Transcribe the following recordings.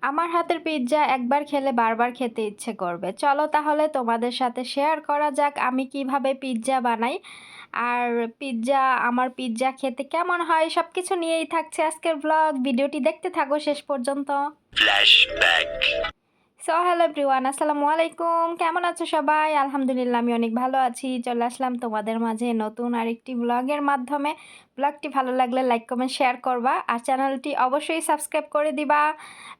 আমার হাতের পিৎজা একবার খেলে বারবার খেতে ইচ্ছে করবে। চলো তাহলে তোমাদের সাথে শেয়ার করা যাক আমি কিভাবে পিৎজা বানাই। আর আমার পিৎজা খেতে কেমন হয় সবকিছু নিয়েই থাকছে আজকের ব্লগ। ভিডিওটি দেখতে থাকো শেষ পর্যন্ত। ফ্ল্যাশব্যাক। হ্যালো এভরিওয়ান, আসসালামু আলাইকুম। কেমন আছো সবাই? আলহামদুলিল্লাহ আমি অনেক ভালো আছি। চলে আসলাম তোমাদের মাঝে নতুন আরেকটি ব্লগের মাধ্যমে। ব্লগটি ভালো লাগলে লাইক কমেন্ট শেয়ার করবা আর চ্যানেলটি অবশ্যই সাবস্ক্রাইব করে দিবা।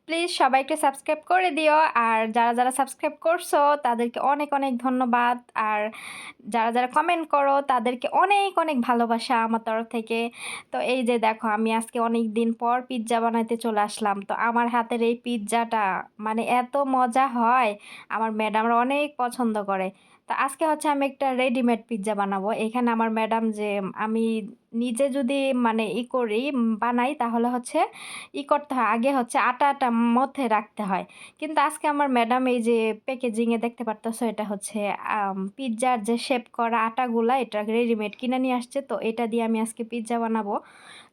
প্লিজ সবাইকে সাবস্ক্রাইব করে দিও। আর যারা যারা সাবস্ক্রাইব করছো তাদেরকে অনেক অনেক ধন্যবাদ। আর যারা যারা কমেন্ট করো তাদেরকে অনেক অনেক ভালোবাসা আমার তরফ থেকে। তো এই যে দেখো আমি আজকে অনেক দিন পর পিৎজা বানাইতে চলে আসলাম। তো আমার হাতের এই পিৎজাটা মানে এত মজা হয়, আমার ম্যাডামরা অনেক পছন্দ করে। তো আজকে হচ্ছে আমি একটা রেডিমেড পিৎজা বানাবো। এখানে আমার ম্যাডাম যে আমি নিজে যদি মানে করি বানাই তাহলে হচ্ছে করতে হয়, আগে হচ্ছে আটা মধ্যে রাখতে হয়। কিন্তু আজকে আমার ম্যাডাম এই যে প্যাকেজিংয়ে দেখতে পারতেছো এটা হচ্ছে পিৎজার যে শেপ করা আটাগুলা, এটা রেডিমেড কিনে নিয়ে আসছে। তো এটা দিয়ে আমি আজকে পিৎজা বানাবো।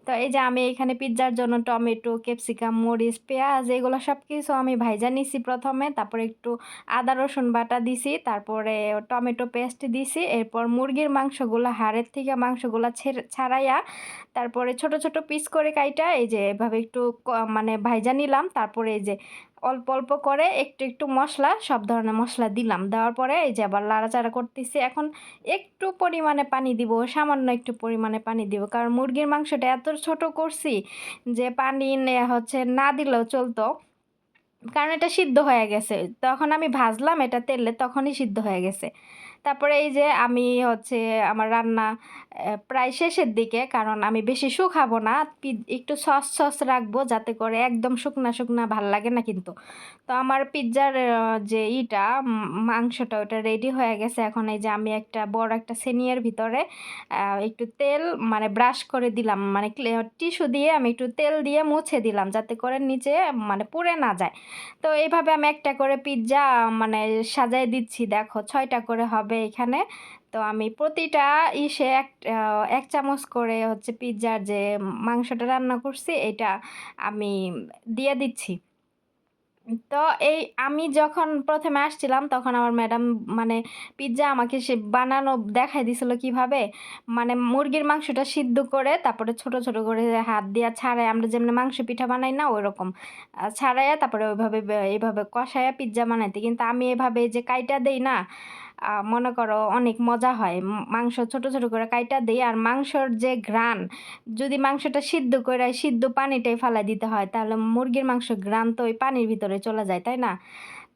তো এই যে আমি এখানে পিৎজার জন্য টমেটো, ক্যাপসিকাম, মরিচ, পেঁয়াজ এগুলো সব কিছু আমি ভাইজা নিছি প্রথমে। তারপরে একটু আদা রসুন বাটা দিছি, তারপরে টমেটো পেস্ট দিছি। এরপর মুরগির মাংসগুলো হাড়ের থেকে মাংসগুলো ছাড়াইয়া তারপরে ছোট ছোট পিস করে কাইটা এই যে এভাবে একটু মানে ভাইজা নিলাম। তারপরে এই যে অল্প অল্প করে একটু একটু মশলা, সব ধরনের মশলা দিলাম। দেওয়ার পরে এই যে আবার লাড়াচাড়া করতেছি। এখন একটু পরিমাণে পানি দিব, সামান্য একটু পরিমাণে পানি দিব, কারণ মুরগির মাংসটা এত ছোট করছি যে পানি হচ্ছে না দিলেও চলতো, কারণ এটা সিদ্ধ হয়ে গেছে। তখন আমি ভাজলাম এটা তেলে, তখনই সিদ্ধ হয়ে গেছে। তারপরে এই যে আমি হচ্ছে আমার রান্না প্রায় শেষের দিকে, কারণ আমি বেশি শুকাবো না, একটু সস সস রাখবো যাতে করে একদম শুকনা শুকনা ভাল লাগে না কিন্তু। তো আমার পিৎজার যে মাংসটা ওটা রেডি হয়ে গেছে। এখন এই যে আমি একটা বড় একটা সেনিয়ার ভিতরে একটু তেল মানে ব্রাশ করে দিলাম, মানে টিস্যু দিয়ে আমি একটু তেল দিয়ে মুছে দিলাম যাতে করে নিচে মানে পুড়ে না যায়। তো এইভাবে আমি একটা করে পিৎজা মানে সাজায় দিচ্ছি। দেখো 6টা করে হবে এখানে। তো আমি প্রতিটা এক চামচ করে হচ্ছে পিৎজার যে মাংসটা রান্না করছি এটা আমি দিয়ে দিচ্ছি। তো এই আমি যখন প্রথমে আসছিলাম তখন আমার ম্যাডাম মানে পিৎজা আমাকে সে বানানো দেখাই দিছিল কিভাবে। মানে মুরগির মাংসটা সিদ্ধ করে তারপরে ছোট ছোট করে হাত দিয়া ছাড়াই, আমরা যেমনি মাংস পিঠা বানাই না ওই রকম ছাড়াইয়া তারপরে ওইভাবে এইভাবে কষাইয়া পিৎজা বানাইতে। কিন্তু আমি এভাবে যে কাইটা দেই না, মনে করো অনেক মজা হয়। মাংস ছোট ছোট করে কাইটা দেই, আর মাংসর যে ঘ্রাণ, যদি মাংসটা সিদ্ধ করে সিদ্ধ পানিটাই ফেলাই দিতে হয় তাহলে মুরগির মাংস ঘ্রাণ তো ওই পানির ভিতরে চলে যায়, তাই না?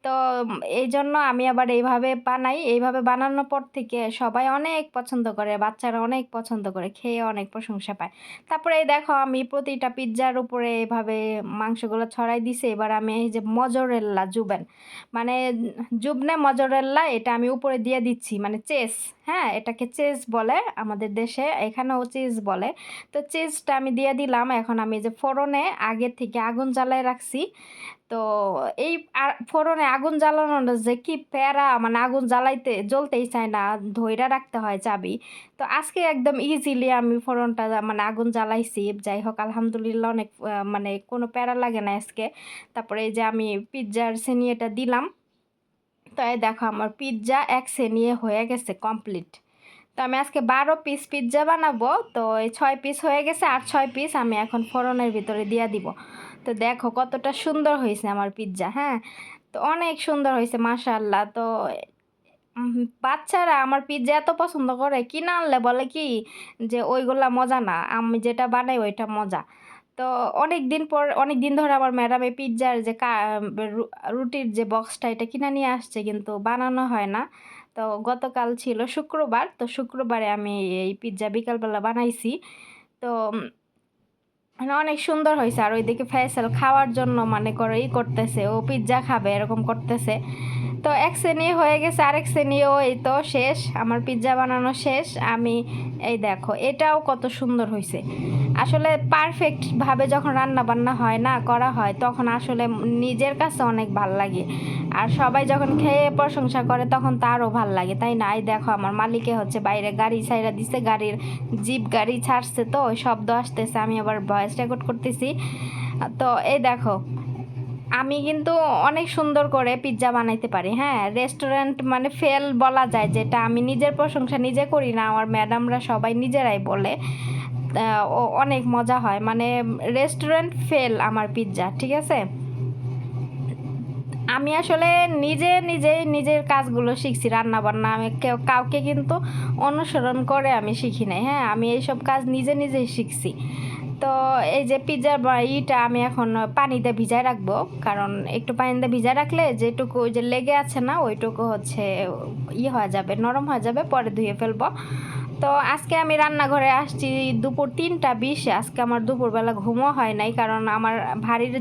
তো এই জন্য আমি আবার এইভাবে বানাই। এইভাবে বানানোর পর থেকে সবাই অনেক পছন্দ করে, বাচ্চারা অনেক পছন্দ করে, খেয়ে অনেক প্রশংসা পায়। তারপরে এই দেখো আমি প্রতিটা পিৎজার উপরে এভাবে মাংসগুলো ছড়াই দিছি। এবার আমি এই যে মজরেল্লা জুবেন মানে জুবনে মজরেল্লা এটা আমি উপরে দিয়ে দিচ্ছি, মানে চেস। হ্যাঁ, এটাকে চেজ বলে আমাদের দেশে, এখানেও চিজ বলে। তো চিজটা আমি দিয়ে দিলাম। এখন আমি যে ফোড়নে আগে থেকে আগুন জ্বালায় রাখছি। তো এই ফোড়নে আগুন জ্বালানোটা যে কি প্যারা, মানে আগুন জ্বালাইতে জ্বলতেই চায় না, ধইরা রাখতে হয় চাবি। তো আজকে একদম ইজিলি আমি ফোড়নটা মানে আগুন জ্বালাইছি। যাই হোক আলহামদুলিল্লাহ অনেক মানে কোনো প্যারা লাগে না আজকে। তারপরে এই যে আমি পিৎজার সেনিয়েটা দিলাম। তো এই দেখো আমার পিৎজা এক সেনিয়ে হয়ে গেছে কমপ্লিট। তো আমি আজকে 12 পিস পিৎজা বানাবো। তো এই 6 পিস হয়ে গেছে, আর 6 পিস আমি এখন ফোড়নের ভিতরে দিয়ে দিব। তো দেখো কতটা সুন্দর হয়েছে আমার পিৎজা। হ্যাঁ, তো অনেক সুন্দর হয়েছে মাশাআল্লাহ। তো বাচ্চারা আমার পিৎজা এত পছন্দ করে, কিনা আনলে বলে কি যে ওইগুলা মজা না, আমি যেটা বানাই ওইটা মজা। তো অনেক দিন ধরে আমার ম্যাডাম এই পিৎজার যে রুটির যে বক্সটা এটা কিনে নিয়ে আসছে, কিন্তু বানানো হয় না। তো গতকাল ছিল শুক্রবার, তো শুক্রবারে আমি এই পিৎজা বিকালবেলা বানাইছি। তো মানে অনেক সুন্দর হয়েছে। আর ওইদিকে ফয়সাল খাওয়ার জন্য মানে করে করতেছে, ও পিৎজা খাবে এরকম করতেছে। তো এক শ্রেণী হয়ে গেছে, আরেক শ্রেণীও এই তো শেষ, আমার পিৎজা বানানো শেষ। আমি এই দেখো এটাও কত সুন্দর হয়েছে। আসলে পারফেক্টভাবে যখন রান্না বান্না হয় না করা হয় তখন আসলে নিজের কাছে অনেক ভাল লাগে, আর সবাই যখন খেয়ে প্রশংসা করে তখন তারও ভাল লাগে, তাই না? এই দেখো আমার মালিকে হচ্ছে বাইরে গাড়ি ছাইরা দিছে, গাড়ির জিপ গাড়ি ছাড়ছে তো ওই শব্দ আসতেছে, আমি আবার ভয়েস রেকর্ড করতেছি। তো এই দেখো আমি কিন্তু অনেক সুন্দর করে পিৎজা বানাইতে পারি। হ্যাঁ, রেস্টুরেন্ট মানে ফেল বলা যায়, যেটা আমি নিজের প্রশংসা নিজে করি না, আমার ম্যাডামরা সবাই নিজেরাই বলে। অনেক মজা হয়, মানে রেস্টুরেন্ট ফেল আমার পিৎজা, ঠিক আছে? আমি আসলে নিজেই নিজের কাজগুলো শিখছি, রান্না বান্না আমি কাউকে কিন্তু অনুসরণ করে আমি শিখি নাই। হ্যাঁ, আমি এইসব কাজ নিজেই শিখছি। তো এই যে পিৎজার ইটা আমি এখন পানিতে ভিজায় রাখবো, কারণ একটু পানিতে ভিজায় রাখলে যেটুকু ওই যে লেগে আছে না, ওইটুকু হচ্ছে হয়ে যাবে, নরম হয়ে যাবে, পরে ধুয়ে ফেলবো। তো আজকে আমি রান্নাঘরে আসছি দুপুর 3টা 20-এ। আজকে আমার দুপুরবেলা ঘুমও হয় নাই, কারণ আমার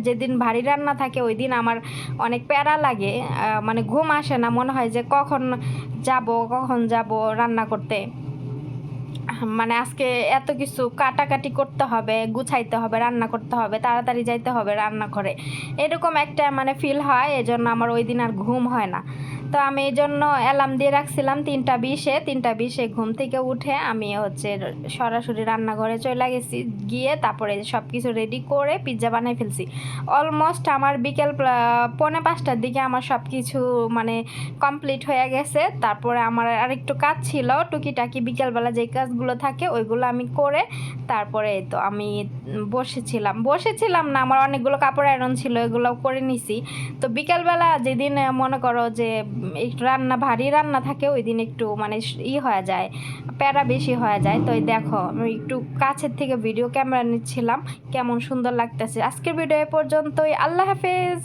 যেদিন ভারী রান্না থাকে ওই দিন আমার অনেক প্যারা লাগে, মানে ঘুম আসে না, মনে হয় যে কখন যাব রান্না করতে। মানে আজকে এত কিছু কাটাকাটি করতে হবে, গুছাইতে হবে, রান্না করতে হবে, তাড়াতাড়ি যাইতে হবে রান্নাঘরে, এরকম একটা মানে ফিল হয়। এজন্য আমার ওই দিন আর ঘুম হয় না। তো আমি এই জন্য অ্যালার্ম দিয়ে রাখছিলাম 3টা 20-এ ঘুম থেকে উঠে আমি হচ্ছে সরাসরি রান্নাঘরে চলে গেছি, গিয়ে তারপরে সব কিছু রেডি করে পিৎজা বানাই ফেলছি। অলমোস্ট আমার বিকেল 4:45টার দিকে আমার সব কিছু মানে কমপ্লিট হয়ে গেছে। তারপরে আমার আরেকটু কাজ ছিল টুকিটাকি, বিকেলবেলা যে কাজগুলো থাকে ওইগুলো আমি করে তারপরে তো আমি বসেছিলাম না, আমার অনেকগুলো কাপড় আয়রন ছিল, এগুলোও করে নিছি। তো বিকেলবেলা যেদিন মনে করো যে একটু ভারী রান্না থাকে ওই দিন একটু মানে হয়ে যায়, প্যারা বেশি হয়ে যায়। তো দেখো আমি একটু কাছের থেকে ভিডিও ক্যামেরা নিচ্ছিলাম, কেমন সুন্দর লাগতেছে। আজকের ভিডিও এ পর্যন্তই, আল্লাহ হাফেজ।